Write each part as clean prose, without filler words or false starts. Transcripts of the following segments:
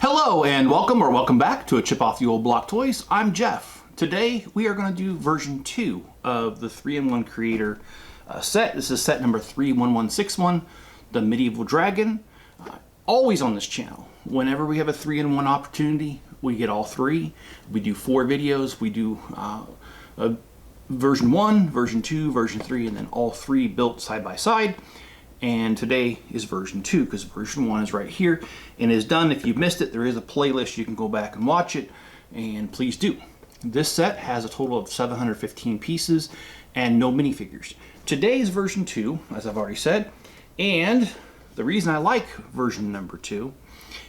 Hello and welcome back to a Chip Off the Old Block Toys. I'm Jeff. Today we are going to do version 2 of the 3-in-1 Creator set. This is set number 31161, the Medieval Dragon. Always on this channel, whenever we have a 3-in-1 opportunity, we get all three. We do 4 videos. We do version 1, version 2, version 3, and then all 3 built side by side. And today is version 2 because version 1 is right here and is done. If you've missed it, there is a playlist. You can go back and watch it, and please do. This set has a total of 715 pieces and no minifigures. Today is version 2, as I've already said, and the reason I like version number 2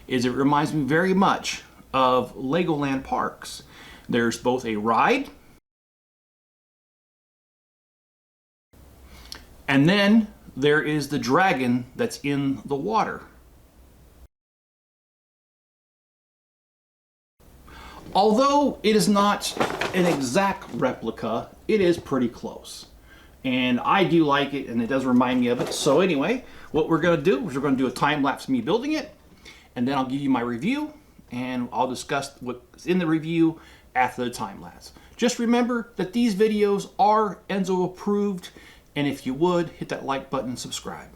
is it reminds me very much of Legoland parks. There's both a ride and then there is the dragon that's in the water. Although it is not an exact replica, it is pretty close. And I do like it, and it does remind me of it. So anyway, what we're going to do is we're going to do a time-lapse of me building it, and then I'll give you my review, and I'll discuss what's in the review after the time-lapse. Just remember that these videos are Enzo approved, and if you would, hit that like button and subscribe.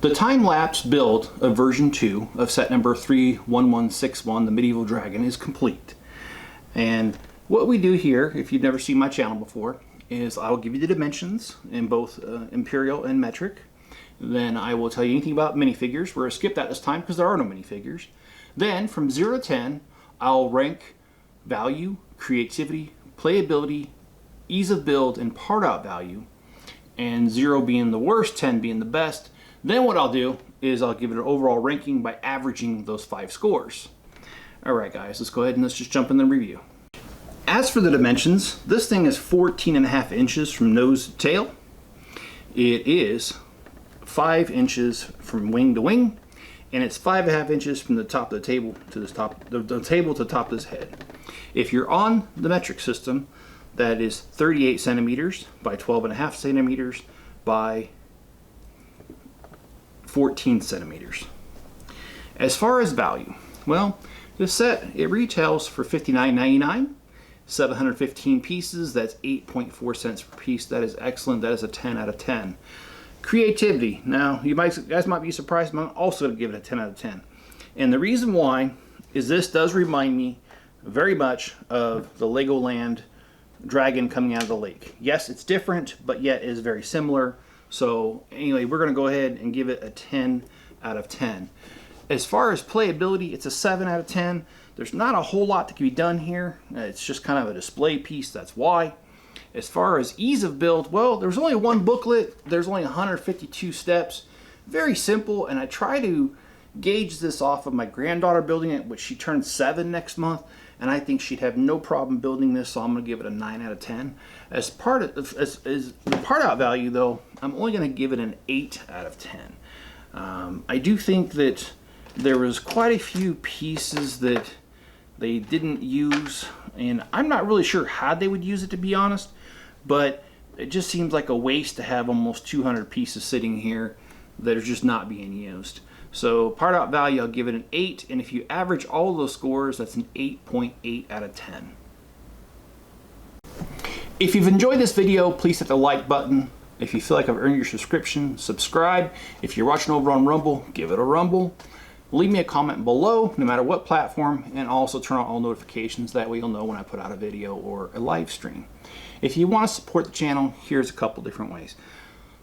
The time-lapse build of version 2 of set number 31161, the Medieval Dragon, is complete. And what we do here, if you've never seen my channel before, is I will give you the dimensions in both imperial and metric. Then I will tell you anything about minifigures. We're going to skip that this time because there are no minifigures. Then from 0 to 10, I'll rank value, creativity, playability, ease of build, and part out value. And 0 being the worst, 10 being the best. Then what I'll do is I'll give it an overall ranking by averaging those 5 scores. Alright guys, let's go ahead and let's just jump in the review. As for the dimensions, this thing is 14.5 inches from nose to tail. It is 5 inches from wing to wing, and it's 5.5 inches from the top of the table to the top, the table to the top of his head. If you're on the metric system, that is 38 centimeters by 12.5 centimeters by 14 centimeters. As far as value, well, this set, it retails for $59.99, 715 pieces, that's 8.4 cents per piece. That is excellent. That is a 10 out of 10. Creativity, now you guys might be surprised, but I'm also going to give it a 10 out of 10. And the reason why is this does remind me very much of the Legoland dragon coming out of the lake. Yes, it's different, but yet is very similar. So anyway, we're going to go ahead and give it a 10 out of 10. As far as playability, it's a 7 out of 10. There's not a whole lot that can be done here. It's just kind of a display piece, that's why. As far as ease of build, well, there's only one booklet. There's only 152 steps. Very simple, and I try to gauge this off of my granddaughter building it, which she turns 7 next month, and I think she'd have no problem building this, so I'm going to give it a 9 out of 10. As part of as the part out value, though, I'm only going to give it an 8 out of 10. I do think that there was quite a few pieces that they didn't use, and I'm not really sure how they would use it, to be honest, but it just seems like a waste to have almost 200 pieces sitting here that are just not being used. So part out value, I'll give it an 8, and if you average all of those scores, that's an 8.8 out of 10. If you've enjoyed this video, please hit the like button. If you feel like I've earned your subscription, subscribe. If you're watching over on Rumble, give it a rumble. Leave me a comment below, no matter what platform, and also turn on all notifications. That way you'll know when I put out a video or a live stream. If you want to support the channel, here's a couple different ways.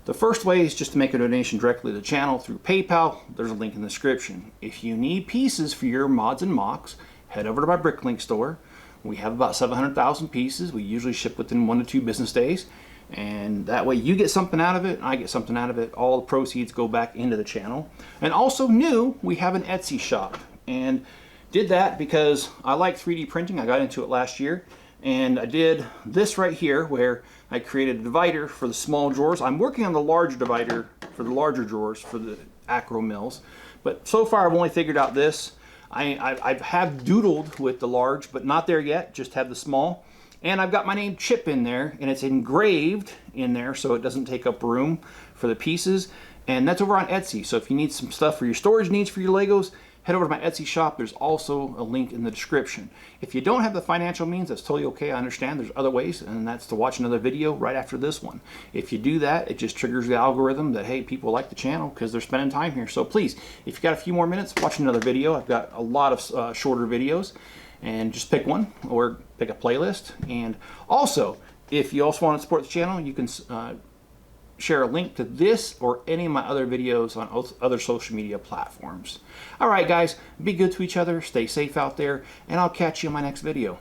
The first way is just to make a donation directly to the channel through PayPal. There's a link in the description. If you need pieces for your mods and mocks, head over to my Bricklink store. We have about 700,000 pieces. We usually ship within 1 to 2 business days. And that way you get something out of it, I get something out of it. All the proceeds go back into the channel. And also new, we have an Etsy shop. And did that because I like 3D printing. I got into it last year. And I did this right here where I created a divider for the small drawers. I'm working on the large divider for the larger drawers for the Akro-Mils. But so far I've only figured out this. I have doodled with the large, but not there yet, just have the small. And I've got my name Chip in there, and it's engraved in there so it doesn't take up room for the pieces. And that's over on Etsy. So if you need some stuff for your storage needs for your Legos, head over to my Etsy shop. There's also a link in the description. If you don't have the financial means, that's totally okay. I understand there's other ways, and that's to watch another video right after this one. If you do that, it just triggers the algorithm that, hey, people like the channel because they're spending time here. So please, if you got a few more minutes, watch another video. I've got a lot of shorter videos. And just pick one or pick a playlist. And also, if you also want to support the channel, you can share a link to this or any of my other videos on other social media platforms. All right, guys, be good to each other, stay safe out there, and I'll catch you in my next video.